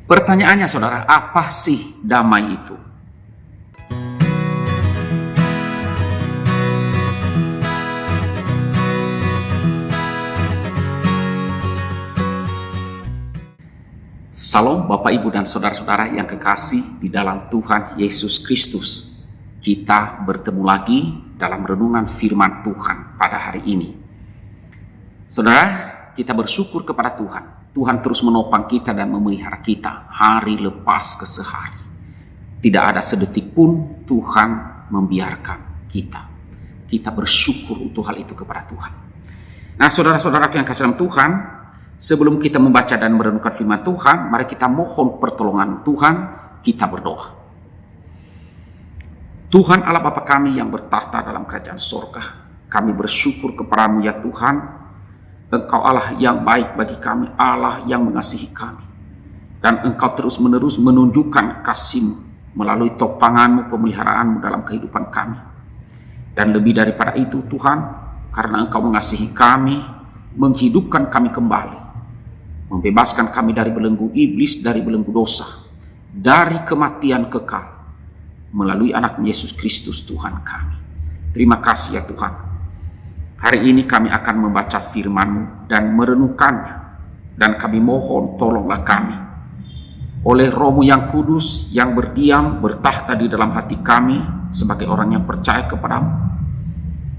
Pertanyaannya saudara, apa sih damai itu? Salam Bapak Ibu dan saudara-saudara yang kekasih di dalam Tuhan Yesus Kristus. Kita bertemu lagi dalam renungan firman Tuhan pada hari ini. Saudara, kita bersyukur kepada Tuhan. Tuhan terus menopang kita dan memelihara kita hari lepas ke sehari. Tidak ada sedetik pun Tuhan membiarkan kita. Kita bersyukur untuk hal itu kepada Tuhan. Nah, saudara-saudara yang kasih dalam Tuhan, sebelum kita membaca dan merenungkan firman Tuhan, mari kita mohon pertolongan Tuhan, kita berdoa. Tuhan Allah Bapa kami yang bertahta dalam kerajaan surga, kami bersyukur kepadamu ya Tuhan. Engkau Allah yang baik bagi kami, Allah yang mengasihi kami. Dan Engkau terus-menerus menunjukkan kasih-Mu melalui topangan-Mu, pemeliharaanmu dalam kehidupan kami. Dan lebih daripada itu Tuhan, karena Engkau mengasihi kami, menghidupkan kami kembali, membebaskan kami dari belenggu iblis, dari belenggu dosa, dari kematian kekal, melalui anak Yesus Kristus Tuhan kami. Terima kasih ya Tuhan. Hari ini kami akan membaca firman-Mu dan merenungkannya. Dan kami mohon tolonglah kami. Oleh Roh-Mu yang kudus yang berdiam, bertahta di dalam hati kami sebagai orang yang percaya kepadamu.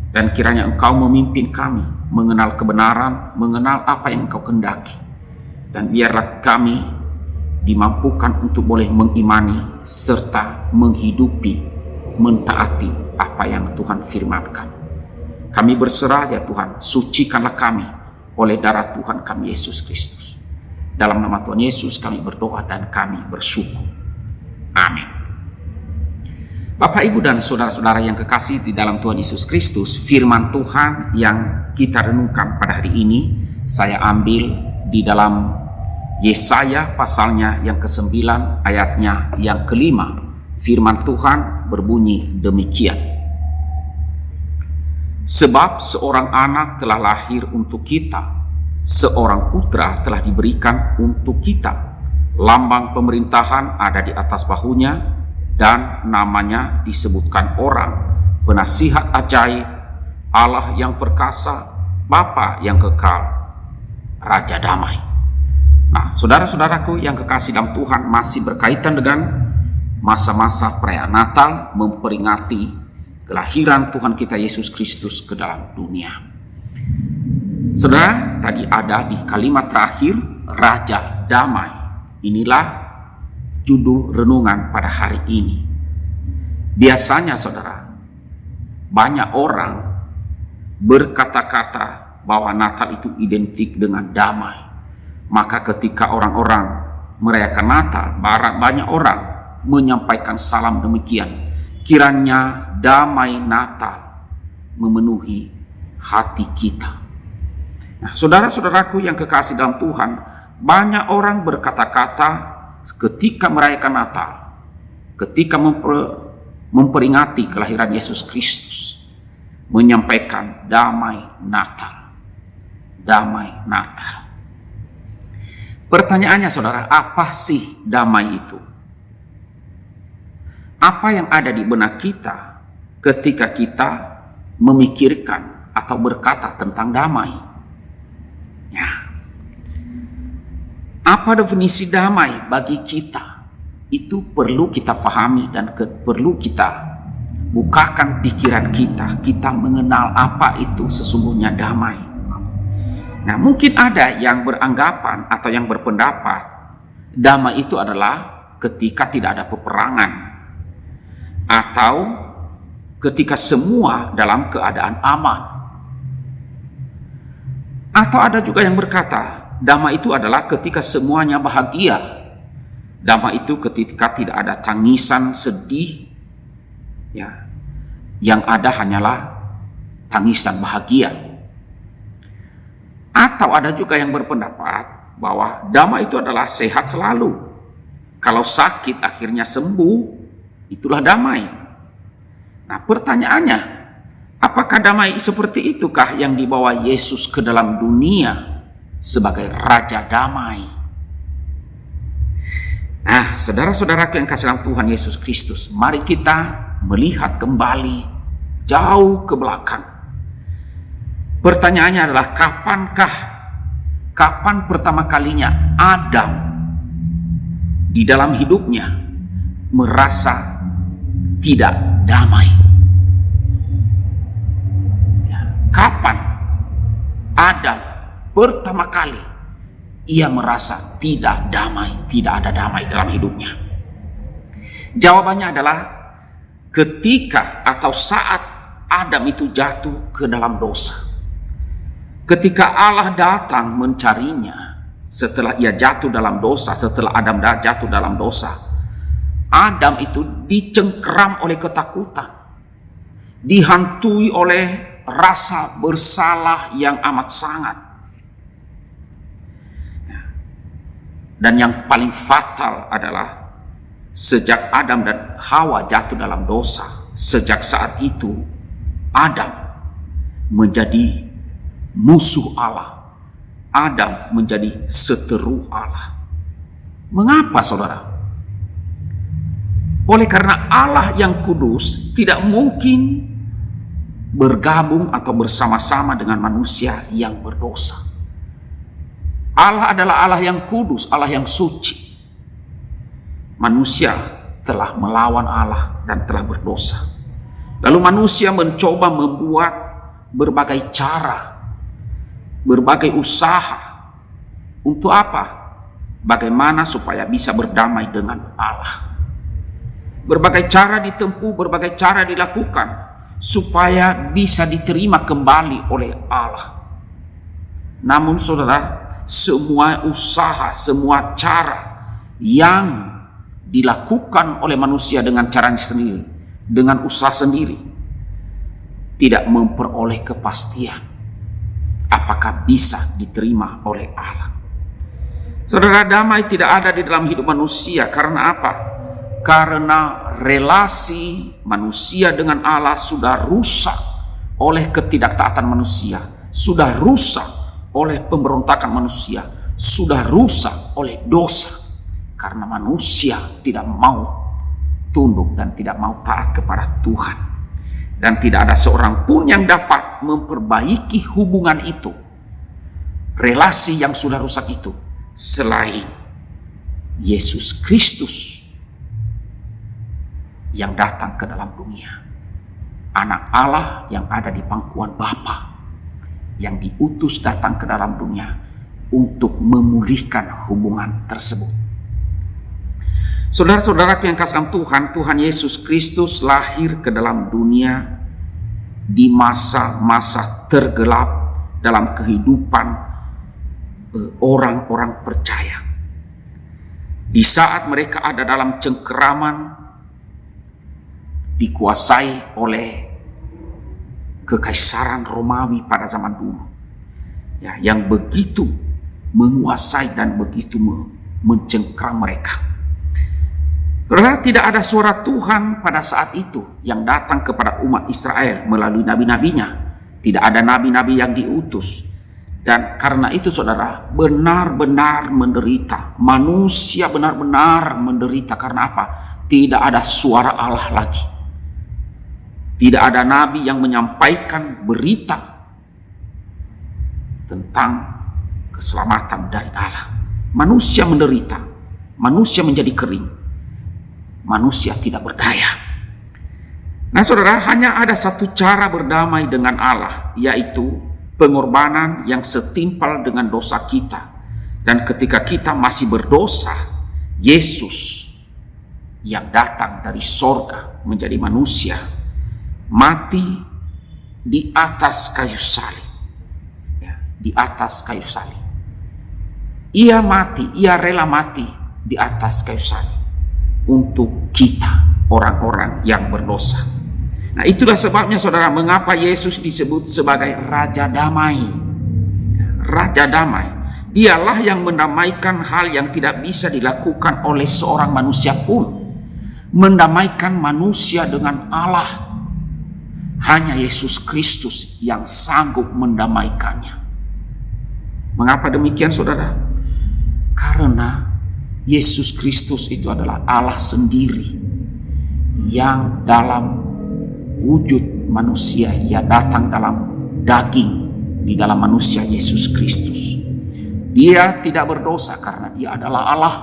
Dan kiranya Engkau memimpin kami mengenal kebenaran, mengenal apa yang Engkau kehendaki. Dan biarlah kami dimampukan untuk boleh mengimani serta menghidupi, mentaati apa yang Tuhan firmankan. Kami berserah ya Tuhan, sucikanlah kami oleh darah Tuhan kami Yesus Kristus. Dalam nama Tuhan Yesus kami berdoa dan kami bersyukur. Amin. Bapak Ibu dan saudara-saudara yang kekasih di dalam Tuhan Yesus Kristus, firman Tuhan yang kita renungkan pada hari ini, saya ambil di dalam Yesaya pasalnya yang ke-9 ayatnya yang ke-5. Firman Tuhan berbunyi demikian. Sebab seorang anak telah lahir untuk kita, seorang putra telah diberikan untuk kita. Lambang pemerintahan ada di atas bahunya, dan namanya disebutkan orang, Penasihat Ajaib, Allah yang perkasa, Bapa yang kekal, Raja Damai. Nah, saudara-saudaraku yang kekasih dalam Tuhan, masih berkaitan dengan masa-masa perayaan Natal, memperingati kelahiran Tuhan kita Yesus Kristus ke dalam dunia. Saudara, tadi ada di kalimat terakhir, Raja Damai. Inilah judul renungan pada hari ini. Biasanya saudara, banyak orang berkata-kata bahwa Natal itu identik dengan damai. Maka ketika orang-orang merayakan Natal, banyak orang menyampaikan salam demikian. Kiranya damai Natal memenuhi hati kita. Nah, saudara-saudaraku yang kekasih dalam Tuhan, banyak orang berkata-kata ketika merayakan Natal, ketika memperingati kelahiran Yesus Kristus, menyampaikan damai Natal. Damai Natal. Pertanyaannya saudara, apa sih damai itu? Apa yang ada di benak kita ketika kita memikirkan atau berkata tentang damai? Ya. Apa definisi damai bagi kita? Itu perlu kita fahami dan perlu kita bukakan pikiran kita. Kita mengenal apa itu sesungguhnya damai. Nah, mungkin ada yang beranggapan atau yang berpendapat damai itu adalah ketika tidak ada peperangan, atau ketika semua dalam keadaan aman. Atau ada juga yang berkata, damai itu adalah ketika semuanya bahagia. Damai itu ketika tidak ada tangisan sedih, ya, yang ada hanyalah tangisan bahagia. Atau ada juga yang berpendapat bahwa damai itu adalah sehat selalu. Kalau sakit akhirnya sembuh, itulah damai. Nah, pertanyaannya, apakah damai seperti itukah yang dibawa Yesus ke dalam dunia sebagai Raja Damai? Nah, saudara-saudaraku yang kasih dalam Tuhan Yesus Kristus, mari kita melihat kembali jauh ke belakang. Pertanyaannya adalah kapan pertama kalinya Adam di dalam hidupnya merasa tidak damai? Kapan Adam pertama kali ia merasa tidak damai, tidak ada damai dalam hidupnya? Jawabannya adalah ketika atau saat Adam itu jatuh ke dalam dosa. Ketika Allah datang mencarinya setelah ia jatuh dalam dosa, setelah Adam jatuh dalam dosa, Adam itu dicengkeram oleh ketakutan, dihantui oleh rasa bersalah yang amat sangat. Dan yang paling fatal adalah sejak Adam dan Hawa jatuh dalam dosa, sejak saat itu Adam menjadi musuh Allah. Adam menjadi seteru Allah. Mengapa, saudara? Oleh karena Allah yang kudus tidak mungkin bergabung atau bersama-sama dengan manusia yang berdosa. Allah adalah Allah yang kudus, Allah yang suci. Manusia telah melawan Allah dan telah berdosa. Lalu manusia mencoba membuat berbagai cara, berbagai usaha. Untuk apa? Bagaimana supaya bisa berdamai dengan Allah. Berbagai cara ditempuh, berbagai cara dilakukan supaya bisa diterima kembali oleh Allah. Namun saudara, semua usaha, semua cara yang dilakukan oleh manusia dengan caranya sendiri, dengan usaha sendiri, tidak memperoleh kepastian apakah bisa diterima oleh Allah. Saudara, damai tidak ada di dalam hidup manusia. Karena apa? Karena relasi manusia dengan Allah sudah rusak oleh ketidaktaatan manusia, sudah rusak oleh pemberontakan manusia, sudah rusak oleh dosa. Karena manusia tidak mau tunduk dan tidak mau taat kepada Tuhan. Dan tidak ada seorang pun yang dapat memperbaiki hubungan itu, relasi yang sudah rusak itu, selain Yesus Kristus yang datang ke dalam dunia. Anak Allah yang ada di pangkuan Bapa, yang diutus datang ke dalam dunia untuk memulihkan hubungan tersebut. Saudara-saudaraku yang kasih Tuhan, Tuhan Yesus Kristus lahir ke dalam dunia di masa-masa tergelap dalam kehidupan orang-orang percaya. Di saat mereka ada dalam cengkeraman, dikuasai oleh kekaisaran Romawi pada zaman dulu, ya, yang begitu menguasai dan begitu mencengkeram mereka. Karena tidak ada suara Tuhan pada saat itu yang datang kepada umat Israel melalui nabi-nabinya. Tidak ada nabi-nabi yang diutus. Dan karena itu saudara, benar-benar menderita. Manusia benar-benar menderita. Karena apa? Tidak ada suara Allah lagi. Tidak ada nabi yang menyampaikan berita tentang keselamatan dari Allah. Manusia menderita. Manusia menjadi kering. Manusia tidak berdaya. Nah saudara, hanya ada satu cara berdamai dengan Allah, yaitu pengorbanan yang setimpal dengan dosa kita. Dan ketika kita masih berdosa, Yesus yang datang dari sorga menjadi manusia, mati di atas kayu salib, ya, di atas kayu salib. Ia mati, ia rela mati di atas kayu salib untuk kita, orang-orang yang berdosa. Nah itulah sebabnya saudara, mengapa Yesus disebut sebagai Raja Damai. Raja Damai, dialah yang mendamaikan hal yang tidak bisa dilakukan oleh seorang manusia pun. Mendamaikan manusia dengan Allah. Hanya Yesus Kristus yang sanggup mendamaikannya. Mengapa demikian saudara? Karena Yesus Kristus itu adalah Allah sendiri yang dalam wujud manusia, ia datang dalam daging di dalam manusia Yesus Kristus. Dia tidak berdosa karena dia adalah Allah.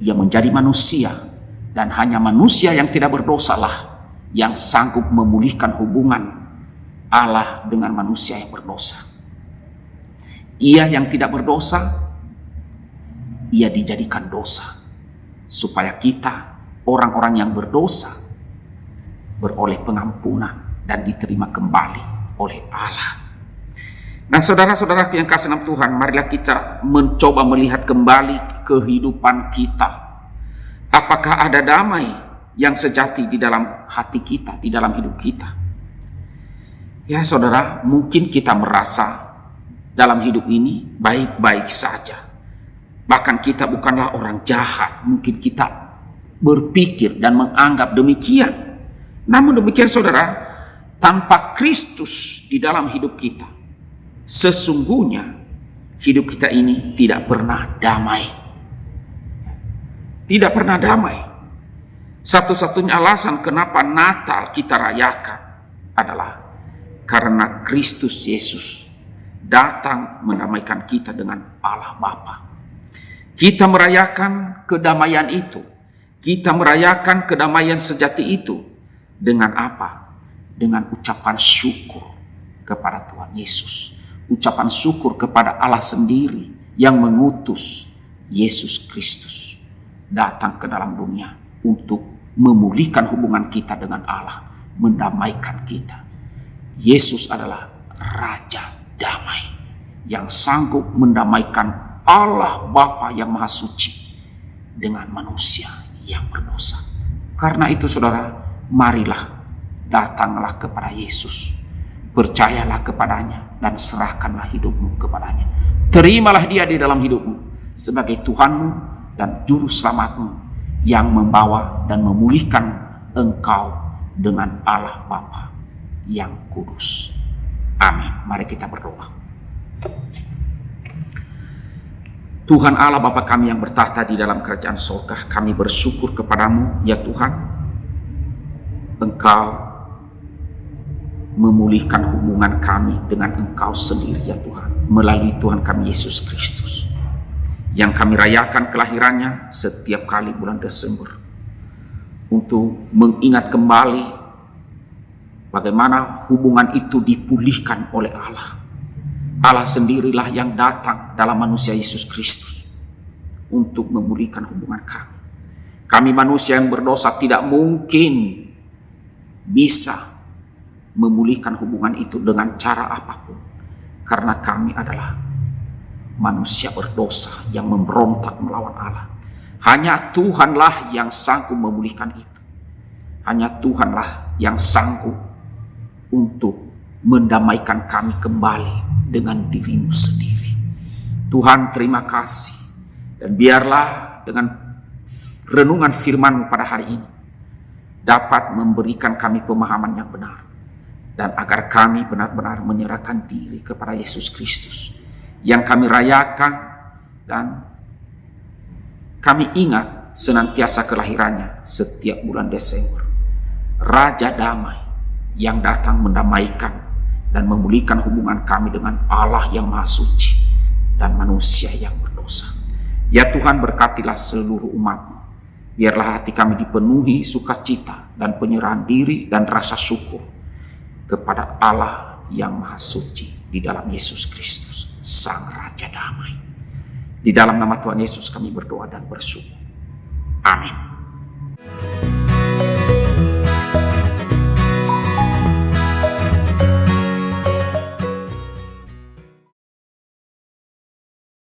Ia menjadi manusia, dan hanya manusia yang tidak berdosalah yang sanggup memulihkan hubungan Allah dengan manusia yang berdosa. Ia yang tidak berdosa, ia dijadikan dosa supaya kita, orang-orang yang berdosa, beroleh pengampunan dan diterima kembali oleh Allah. Dan saudara-saudara yang kasih dalam Tuhan, marilah kita mencoba melihat kembali kehidupan kita. Apakah ada damai yang sejati di dalam hati kita, di dalam hidup kita? Ya saudara, mungkin kita merasa dalam hidup ini baik-baik saja. Bahkan kita bukanlah orang jahat. Mungkin kita berpikir dan menganggap demikian. Namun demikian saudara, tanpa Kristus di dalam hidup kita, sesungguhnya hidup kita ini tidak pernah damai. Tidak pernah damai. Satu-satunya alasan kenapa Natal kita rayakan adalah karena Kristus Yesus datang mendamaikan kita dengan Allah Bapa. Kita merayakan kedamaian itu. Kita merayakan kedamaian sejati itu dengan apa? Dengan ucapan syukur kepada Tuhan Yesus. Ucapan syukur kepada Allah sendiri yang mengutus Yesus Kristus datang ke dalam dunia untuk memulihkan hubungan kita dengan Allah, mendamaikan kita. Yesus adalah Raja Damai yang sanggup mendamaikan Allah Bapa yang Maha Suci dengan manusia yang berdosa. Karena itu saudara, marilah datanglah kepada Yesus, percayalah kepadanya dan serahkanlah hidupmu kepadanya. Terimalah dia di dalam hidupmu sebagai Tuhanmu dan Juru Selamatmu yang membawa dan memulihkan engkau dengan Allah Bapa yang kudus. Amin. Mari kita berdoa. Tuhan Allah Bapa kami yang bertahta di dalam kerajaan surga, kami bersyukur kepadamu ya Tuhan. Engkau memulihkan hubungan kami dengan Engkau sendiri ya Tuhan, melalui Tuhan kami Yesus Kristus, yang kami rayakan kelahirannya setiap kali bulan Desember, untuk mengingat kembali bagaimana hubungan itu dipulihkan oleh Allah. Allah sendirilah yang datang dalam manusia Yesus Kristus untuk memulihkan hubungan kami. Kami manusia yang berdosa tidak mungkin bisa memulihkan hubungan itu dengan cara apapun, karena kami adalah manusia berdosa yang memberontak melawan Allah. Hanya Tuhanlah yang sanggup memulihkan itu. Hanya Tuhanlah yang sanggup untuk mendamaikan kami kembali dengan dirimu sendiri. Tuhan, terima kasih. Dan biarlah dengan renungan firman-Mu pada hari ini dapat memberikan kami pemahaman yang benar, dan agar kami benar-benar menyerahkan diri kepada Yesus Kristus yang kami rayakan, dan kami ingat senantiasa kelahirannya setiap bulan Desember. Raja Damai yang datang mendamaikan dan memulihkan hubungan kami dengan Allah yang Maha Suci dan manusia yang berdosa. Ya Tuhan, berkatilah seluruh umat-Mu. Biarlah hati kami dipenuhi sukacita dan penyerahan diri dan rasa syukur kepada Allah yang Maha Suci di dalam Yesus Kristus, Sang Raja Damai. Di dalam nama Tuhan Yesus kami berdoa dan bersyukur. Amin.